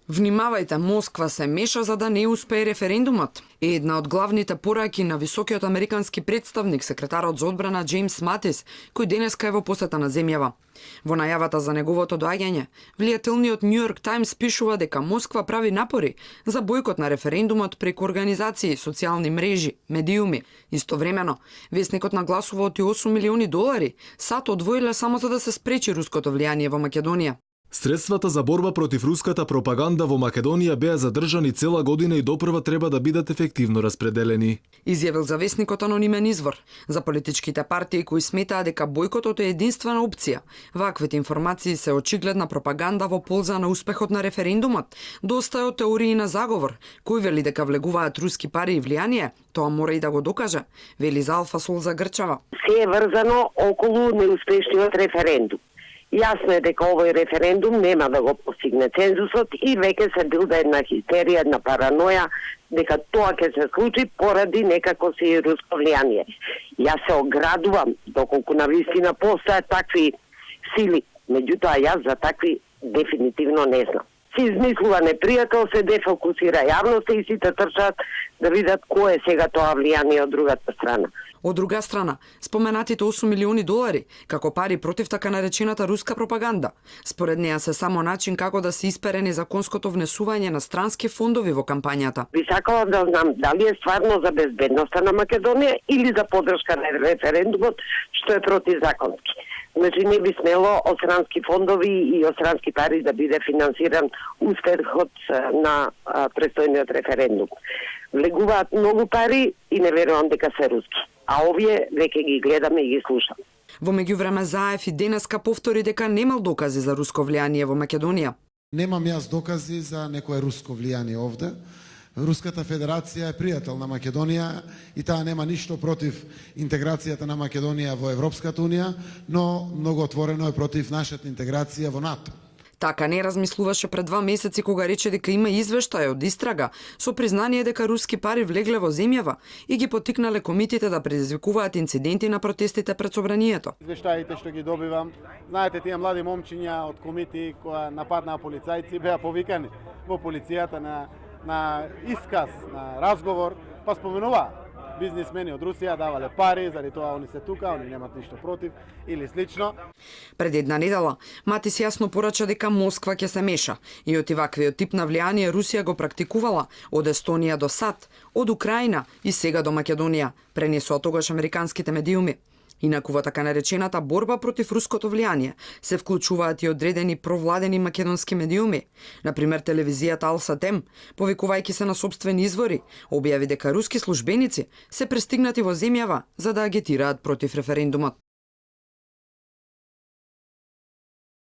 Внимавајте, Москва се меша за да не успее референдумот. Една од главните пораки на високиот американски представник, секретарот за одбрана Джеймс Матис, кој денеска е во посета на земјава. Во најавата за неговото доаѓање, влијателниот Нью Йорк Таймс пишува дека Москва прави напори за бојкот на референдумот преку организации, социјални мрежи, медиуми. Истовремено, весникот нагласува оти $8 милиони САД одвоиле само за да се спречи руското влијание во Македонија. Средствата за борба против руската пропаганда во Македонија беа задржани цела година и допрва треба да бидат ефективно распределени. Изјавил за весникот анонимен извор. За политичките партии кои сметаа дека бојкотот е единствена опција, ваквите информации се очигледна пропаганда во полза на успехот на референдумот. Доста е од теории на заговор, кој вели дека влегуваат руски пари и влијание, тоа мора и да го докаже, вели за Алфа Сол за Грчава. Се е врзано околу неуспешниот референдум. Јасно е дека овој референдум нема да го постигне цензусот и веќе се билда една хистерија, една параноја дека тоа ќе се случи поради некако си руско влијание. Јас се оградувам доколку навистина постојат такви сили, меѓутоа јас за такви дефинитивно не знам. Се измислува непријател, се дефокусира јавноста и сите трчаат да видат кој е сега тоа влијание од другата страна. Од друга страна, споменатите $8 милиони како пари против така наречената руска пропаганда, според неа се само начин како да се испере незаконското внесување на странски фондови во кампањата. Би сакала да знам дали е стварно за безбедноста на Македонија или за поддршка на референдумот, што е противзаконски. Значи не би смело од странски фондови и од странски пари да биде финансиран успехот на престојниот референдум. Влегуваат многу пари и не верувам дека се руски. А овие веќе ги гледаме и ги слушаме. Во меѓувреме Заев и денеска повтори дека немал докази за руско влијание во Македонија. Немам јас докази за некое руско влијание овде. Руската федерација е пријател на Македонија и таа нема ништо против интеграцијата на Македонија во Европската унија, но многу отворено е против нашата интеграција во НАТО. Така не размислуваше пред 2 месеци кога рече дека има извештај од истрага со признание дека руски пари влегле во земјава и ги поттикнале комитите да предизвикуваат инциденти на протестите пред собранието. Извештаите што ги добивам, знаете, тие млади момчиња од комити кои нападнаа полицајци беа повикани во полицијата на исказ, на разговор, па споменуваа бизнисмени од Русија давале пари, заради тоа они се тука, они немат ништо против или слично. Пред една недела, Матис јасно порача дека Москва ќе се меша и оти ваквиот тип на влијание Русија го практикувала од Естонија до САД, од Украина и сега до Македонија, пренесоа тогаш американските медиуми. Инаку во така наречената борба против руското влијание се вклучуваат и одредени провладени македонски медиуми. Например, телевизијата Ал-Сатем, повикувајќи се на сопствени извори, објави дека руски службеници се пристигнати во земјава за да агитираат против референдумот.